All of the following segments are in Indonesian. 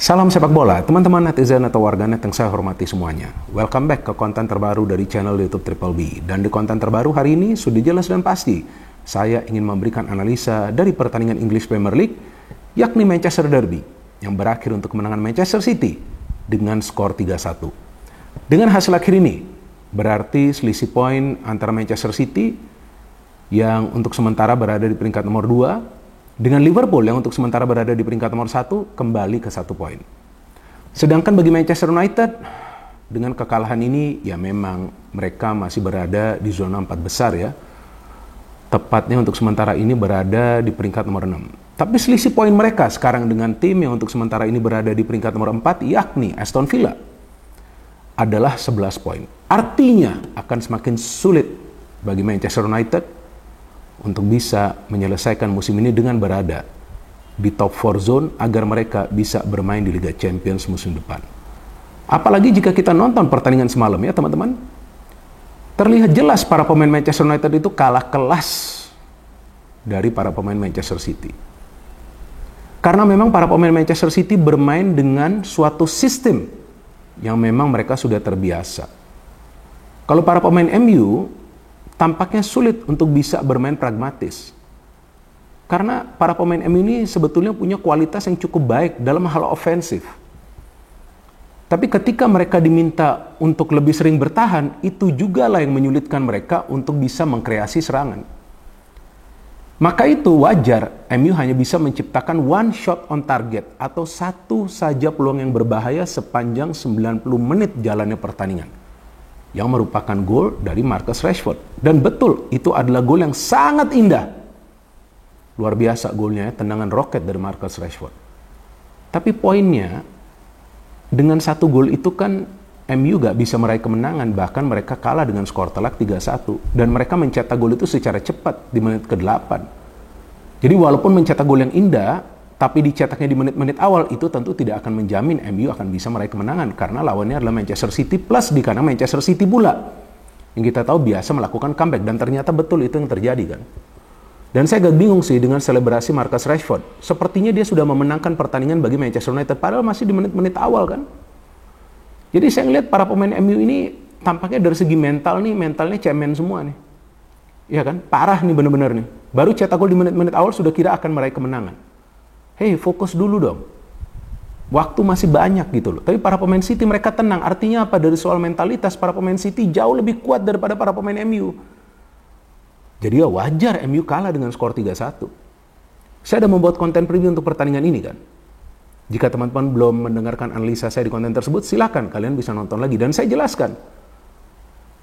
Salam sepak bola, teman-teman netizen atau warganet yang saya hormati semuanya. Welcome back ke konten terbaru dari channel YouTube Triple B. Dan di konten terbaru hari ini sudah jelas dan pasti, saya ingin memberikan analisa dari pertandingan English Premier League, yakni Manchester Derby, yang berakhir untuk kemenangan Manchester City dengan skor 3-1. Dengan hasil akhir ini, berarti selisih poin antara Manchester City yang untuk sementara berada di peringkat nomor 2 dengan Liverpool yang untuk sementara berada di peringkat nomor 1 kembali ke 1 poin. Sedangkan bagi Manchester United, dengan kekalahan ini ya memang mereka masih berada di zona 4 besar ya. Tepatnya untuk sementara ini berada di peringkat nomor 6. Tapi selisih poin mereka sekarang dengan tim yang untuk sementara ini berada di peringkat nomor 4 yakni Aston Villa adalah 11 poin. Artinya akan semakin sulit bagi Manchester United untuk bisa menyelesaikan musim ini dengan berada di top 4 zone agar mereka bisa bermain di Liga Champions musim depan. Apalagi jika kita nonton pertandingan semalam ya teman-teman, terlihat jelas para pemain Manchester United itu kalah kelas dari para pemain Manchester City. Karena memang para pemain Manchester City bermain dengan suatu sistem yang memang mereka sudah terbiasa. Kalau para pemain MU tampaknya sulit untuk bisa bermain pragmatis. Karena para pemain MU ini sebetulnya punya kualitas yang cukup baik dalam hal ofensif. Tapi ketika mereka diminta untuk lebih sering bertahan, itu juga lah yang menyulitkan mereka untuk bisa mengkreasi serangan. Maka itu wajar MU hanya bisa menciptakan one shot on target atau satu saja peluang yang berbahaya sepanjang 90 menit jalannya pertandingan, yang merupakan gol dari Marcus Rashford. Dan betul, itu adalah gol yang sangat indah. Luar biasa golnya, tendangan roket dari Marcus Rashford. Tapi poinnya, dengan satu gol itu kan MU gak bisa meraih kemenangan, bahkan mereka kalah dengan skor telak 3-1. Dan mereka mencetak gol itu secara cepat di menit ke-8. Jadi walaupun mencetak gol yang indah, tapi dicetaknya di menit-menit awal, itu tentu tidak akan menjamin MU akan bisa meraih kemenangan, karena lawannya adalah Manchester City plus di kanan Manchester City pula yang kita tahu biasa melakukan comeback, dan ternyata betul itu yang terjadi kan. Dan saya agak bingung sih dengan selebrasi Marcus Rashford. Sepertinya dia sudah memenangkan pertandingan bagi Manchester United, padahal masih di menit-menit awal kan. Jadi saya ngelihat para pemain MU ini tampaknya dari segi mental nih, mentalnya cemen semua nih. Iya kan, parah nih bener-bener nih. Baru cetak gol di menit-menit awal sudah kira akan meraih kemenangan. Hei, fokus dulu dong. Waktu masih banyak gitu loh. Tapi para pemain City mereka tenang. Artinya apa? Dari soal mentalitas, para pemain City jauh lebih kuat daripada para pemain MU. Jadi ya wajar MU kalah dengan skor 3-1. Saya sudah membuat konten preview untuk pertandingan ini kan. Jika teman-teman belum mendengarkan analisa saya di konten tersebut, silakan kalian bisa nonton lagi. Dan saya jelaskan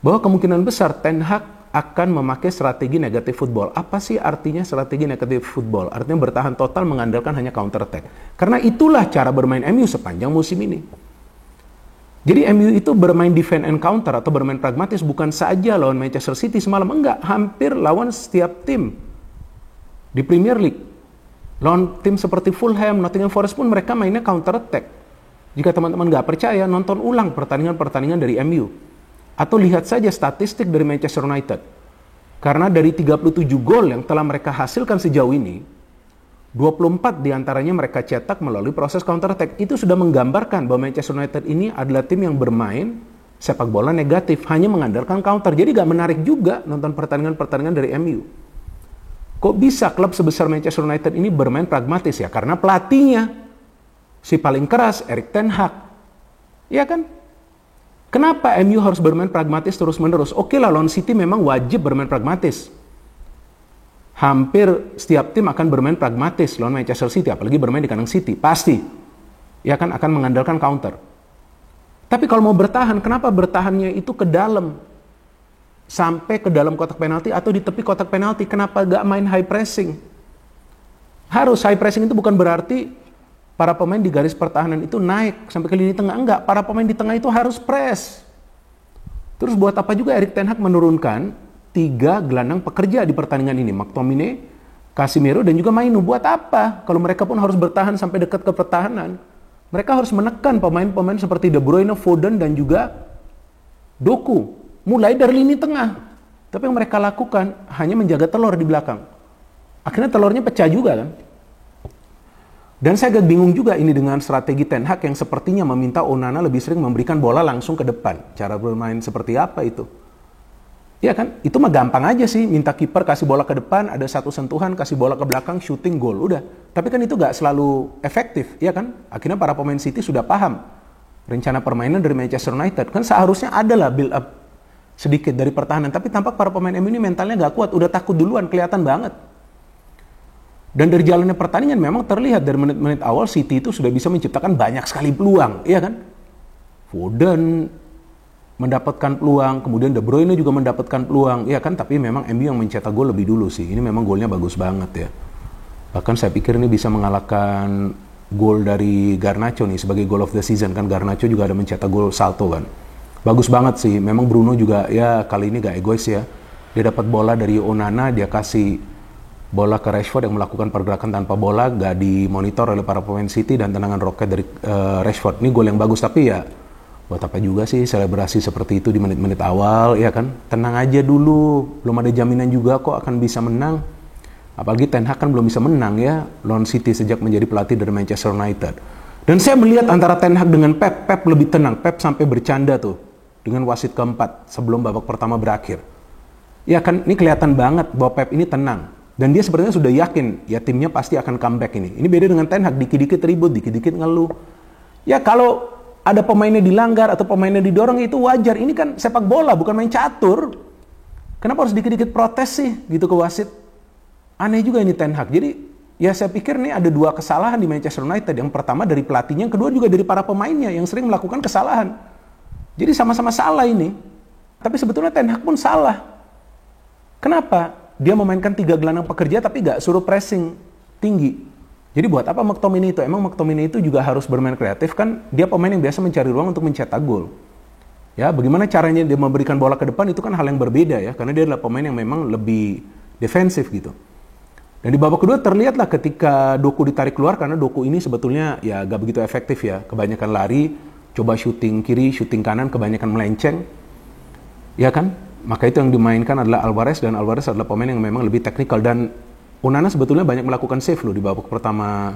bahwa kemungkinan besar Ten Hag akan memakai strategi negatif football. Apa sih artinya strategi negatif football? Artinya bertahan total mengandalkan hanya counter attack. Karena itulah cara bermain MU sepanjang musim ini. Jadi MU itu bermain defend and counter atau bermain pragmatis bukan saja lawan Manchester City semalam, enggak, hampir lawan setiap tim di Premier League. Lawan tim seperti Fulham, Nottingham Forest pun mereka mainnya counter attack. Jika teman-teman nggak percaya, nonton ulang pertandingan-pertandingan dari MU. Atau lihat saja statistik dari Manchester United. Karena dari 37 gol yang telah mereka hasilkan sejauh ini, 24 diantaranya mereka cetak melalui proses counter attack. Itu sudah menggambarkan bahwa Manchester United ini adalah tim yang bermain sepak bola negatif, hanya mengandalkan counter. Jadi gak menarik juga nonton pertandingan-pertandingan dari MU. Kok bisa klub sebesar Manchester United ini bermain pragmatis ya? Karena pelatihnya, si paling keras, Erik ten Hag. Iya kan? Kenapa MU harus bermain pragmatis terus-menerus? Oke lah, lawan City memang wajib bermain pragmatis. Hampir setiap tim akan bermain pragmatis lawan Manchester City, apalagi bermain di kandang City. Pasti. Ya kan, akan mengandalkan counter. Tapi kalau mau bertahan, kenapa bertahannya itu ke dalam? Sampai ke dalam kotak penalti atau di tepi kotak penalti. Kenapa gak main high pressing? Harus high pressing itu bukan berarti para pemain di garis pertahanan itu naik sampai ke lini tengah. Enggak, para pemain di tengah itu harus press. Terus buat apa juga Erik ten Hag menurunkan 3 gelandang pekerja di pertandingan ini? McTominay, Casemiro, dan juga Mainu. Buat apa? Kalau mereka pun harus bertahan sampai dekat ke pertahanan. Mereka harus menekan pemain-pemain seperti De Bruyne, Foden, dan juga Doku. Mulai dari lini tengah. Tapi yang mereka lakukan hanya menjaga telur di belakang. Akhirnya telurnya pecah juga kan. Dan saya agak bingung juga ini dengan strategi Ten Hag yang sepertinya meminta Onana lebih sering memberikan bola langsung ke depan. Cara bermain seperti apa itu? Ya kan, itu mah gampang aja sih, minta kiper kasih bola ke depan, ada satu sentuhan, kasih bola ke belakang, shooting, gol, udah. Tapi kan itu gak selalu efektif, ya kan? Akhirnya para pemain City sudah paham rencana permainan dari Manchester United. Kan seharusnya adalah build up sedikit dari pertahanan, tapi tampak para pemain MU ini mentalnya gak kuat, udah takut duluan, kelihatan banget. Dan dari jalannya pertandingan memang terlihat dari menit-menit awal City itu sudah bisa menciptakan banyak sekali peluang, iya kan? Foden mendapatkan peluang, kemudian De Bruyne juga mendapatkan peluang, iya kan? Tapi memang MU yang mencetak gol lebih dulu sih. Ini memang golnya bagus banget ya. Bahkan saya pikir ini bisa mengalahkan gol dari Garnacho nih sebagai goal of the season kan. Garnacho juga ada mencetak gol salto kan. Bagus banget sih. Memang Bruno juga ya kali ini gak egois ya. Dia dapat bola dari Onana, dia kasih bola ke Rashford yang melakukan pergerakan tanpa bola, gak dimonitor oleh para pemain City dan tendangan roket dari Rashford. Ini gol yang bagus, tapi ya buat apa juga sih selebrasi seperti itu di menit-menit awal, ya kan? Tenang aja dulu, belum ada jaminan juga kok akan bisa menang. Apalagi Ten Hag kan belum bisa menang ya lawan City sejak menjadi pelatih dari Manchester United. Dan saya melihat antara Ten Hag dengan Pep lebih tenang. Pep sampai bercanda tuh dengan wasit keempat sebelum babak pertama berakhir. Ya kan, ini kelihatan banget bahwa Pep ini tenang. Dan dia sebenarnya sudah yakin, ya timnya pasti akan comeback ini. Ini beda dengan Ten Hag, dikit-dikit ribut, dikit-dikit ngeluh. Ya kalau ada pemainnya dilanggar atau pemainnya didorong itu wajar. Ini kan sepak bola, bukan main catur. Kenapa harus dikit-dikit protes sih gitu ke wasit? Aneh juga ini Ten Hag. Jadi ya saya pikir nih ada dua kesalahan di Manchester United. Yang pertama dari pelatihnya, yang kedua juga dari para pemainnya yang sering melakukan kesalahan. Jadi sama-sama salah ini. Tapi sebetulnya Ten Hag pun salah. Kenapa? Dia memainkan 3 gelandang pekerja tapi gak suruh pressing tinggi. Jadi buat apa McTominay itu? Emang McTominay itu juga harus bermain kreatif kan? Dia pemain yang biasa mencari ruang untuk mencetak gol. Ya, bagaimana caranya dia memberikan bola ke depan itu kan hal yang berbeda ya. Karena dia adalah pemain yang memang lebih defensif gitu. Dan di babak kedua terlihatlah ketika Doku ditarik keluar karena Doku ini sebetulnya ya gak begitu efektif ya. Kebanyakan lari, coba syuting kiri, syuting kanan, kebanyakan melenceng. Ya kan? Maka itu yang dimainkan adalah Alvarez, dan Alvarez adalah pemain yang memang lebih teknikal. Dan Onana sebetulnya banyak melakukan save loh di babak pertama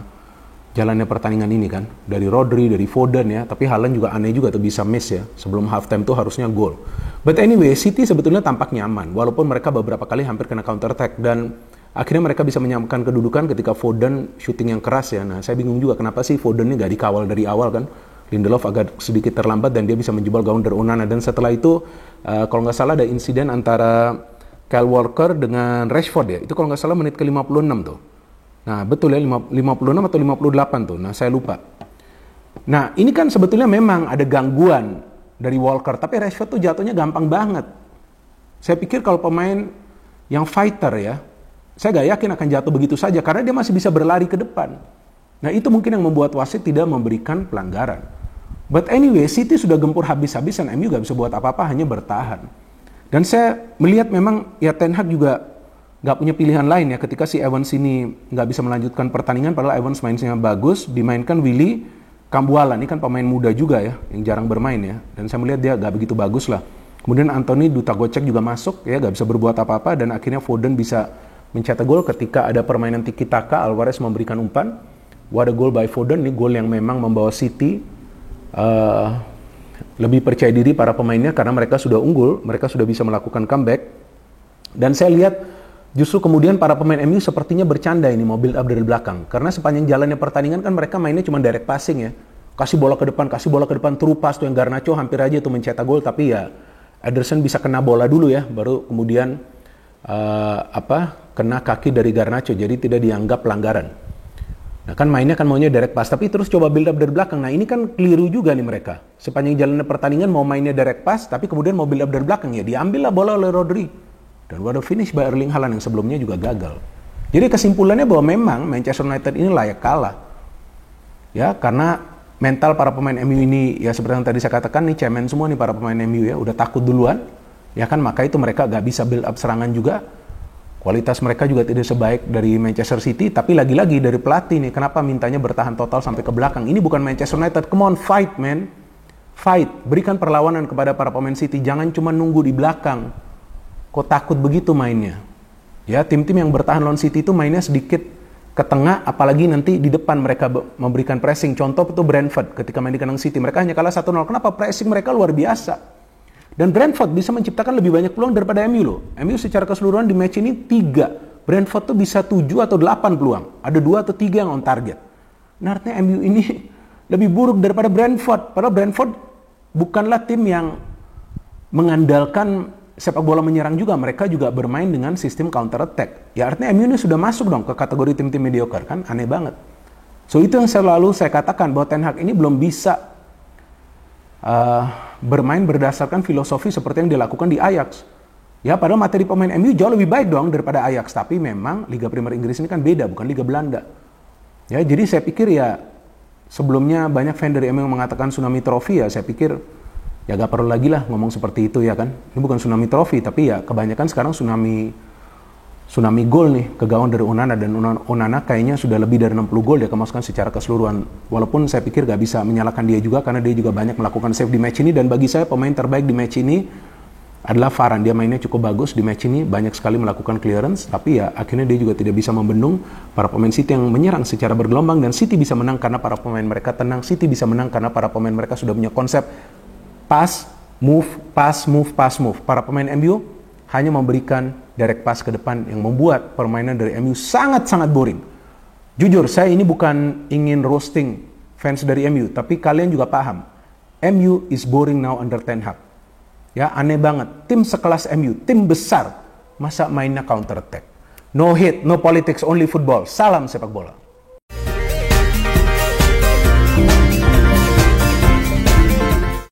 jalannya pertandingan ini kan. Dari Rodri, dari Foden ya. Tapi Haaland juga aneh juga tuh bisa miss ya. Sebelum halftime tuh harusnya gol. But anyway, City sebetulnya tampak nyaman. Walaupun mereka beberapa kali hampir kena counter attack. Dan akhirnya mereka bisa menyamakan kedudukan ketika Foden shooting yang keras ya. Nah saya bingung juga kenapa sih Foden ini gak dikawal dari awal kan. Lindelof agak sedikit terlambat dan dia bisa menjebol gawang dari Onana. Dan setelah itu kalau nggak salah ada insiden antara Kyle Walker dengan Rashford ya. Itu kalau nggak salah menit ke 56 tuh. Nah betul ya 56 atau 58 tuh. Nah saya lupa. Nah ini kan sebetulnya memang ada gangguan dari Walker. Tapi Rashford tuh jatuhnya gampang banget. Saya pikir kalau pemain yang fighter ya, saya nggak yakin akan jatuh begitu saja. Karena dia masih bisa berlari ke depan. Nah itu mungkin yang membuat wasit tidak memberikan pelanggaran. But anyway, City sudah gempur habis-habisan, MU gak bisa buat apa-apa, hanya bertahan. Dan saya melihat memang ya Ten Hag juga gak punya pilihan lain ya ketika si Evans ini gak bisa melanjutkan pertandingan, padahal Evans mainnya bagus, dimainkan Willy Kambuala, ini kan pemain muda juga ya, yang jarang bermain ya. Dan saya melihat dia gak begitu bagus lah. Kemudian Anthony Duta Gocek juga masuk ya, gak bisa berbuat apa-apa, dan akhirnya Foden bisa mencetak gol ketika ada permainan tiki-taka, Alvarez memberikan umpan. What a goal by Foden, ini gol yang memang membawa City lebih percaya diri para pemainnya karena mereka sudah unggul, mereka sudah bisa melakukan comeback. Dan saya lihat justru kemudian para pemain MU sepertinya bercanda ini mau build up dari belakang. Karena sepanjang jalannya pertandingan kan mereka mainnya cuma direct passing ya. Kasih bola ke depan, true pass tuh yang Garnacho hampir aja tuh mencetak gol, tapi ya Ederson bisa kena bola dulu ya, baru kemudian kena kaki dari Garnacho, jadi tidak dianggap pelanggaran. Nah kan mainnya kan maunya direct pass, tapi terus coba build up dari belakang. Nah ini kan keliru juga nih mereka. Sepanjang jalannya pertandingan mau mainnya direct pass, tapi kemudian mau build up dari belakang ya diambil lah bola oleh Rodri. Dan what a finish by Erling Haaland yang sebelumnya juga gagal. Jadi kesimpulannya bahwa memang Manchester United ini layak kalah. Ya karena mental para pemain MU ini ya seperti yang tadi saya katakan nih cemen semua nih para pemain MU ya, udah takut duluan. Ya kan maka itu mereka gak bisa build up serangan juga. Kualitas mereka juga tidak sebaik dari Manchester City, tapi lagi-lagi dari pelatih nih, kenapa mintanya bertahan total sampai ke belakang? Ini bukan Manchester United, come on fight man, fight, berikan perlawanan kepada para pemain City, jangan cuma nunggu di belakang. Kok takut begitu mainnya? Ya tim-tim yang bertahan lawan City itu mainnya sedikit ke tengah, apalagi nanti di depan mereka memberikan pressing. Contoh itu Brentford ketika main di kandang City, mereka hanya kalah 1-0. Kenapa? Pressing mereka luar biasa. Dan Brentford bisa menciptakan lebih banyak peluang daripada MU loh. MU secara keseluruhan di match ini 3. Brentford tuh bisa 7 atau 8 peluang. Ada 2 atau 3 yang on target. Nah, artinya MU ini lebih buruk daripada Brentford. Padahal Brentford bukanlah tim yang mengandalkan sepak bola menyerang juga. Mereka juga bermain dengan sistem counter attack. Ya artinya MU ini sudah masuk dong ke kategori tim-tim mediocre kan? Aneh banget. So itu yang selalu saya katakan bahwa Ten Hag ini belum bisa bermain berdasarkan filosofi seperti yang dilakukan di Ajax. Ya padahal materi pemain MU jauh lebih baik dong daripada Ajax. Tapi memang Liga Primer Inggris ini kan beda, bukan Liga Belanda. Ya jadi saya pikir ya sebelumnya banyak fan dari MU yang mengatakan tsunami trophy, ya saya pikir ya gak perlu lagi lah ngomong seperti itu ya kan. Ini bukan tsunami trophy, tapi ya kebanyakan sekarang tsunami gol nih ke gawang dari Onana. Dan Onana kayaknya sudah lebih dari 60 gol dia kemasukan secara keseluruhan. Walaupun saya pikir gak bisa menyalahkan dia juga karena dia juga banyak melakukan save di match ini. Dan bagi saya pemain terbaik di match ini adalah Varane. Dia mainnya cukup bagus di match ini, banyak sekali melakukan clearance, tapi ya akhirnya dia juga tidak bisa membendung para pemain City yang menyerang secara bergelombang. Dan City bisa menang karena para pemain mereka tenang. City bisa menang karena para pemain mereka sudah punya konsep pass, move, pass, move, pass, move. Para pemain MU hanya memberikan direct pass ke depan yang membuat permainan dari MU sangat-sangat boring. Jujur, saya ini bukan ingin roasting fans dari MU, tapi kalian juga paham. MU is boring now under Ten Hag. Ya, aneh banget. Tim sekelas MU, tim besar, masa mainnya counter attack. No hate, no politics, only football. Salam sepak bola.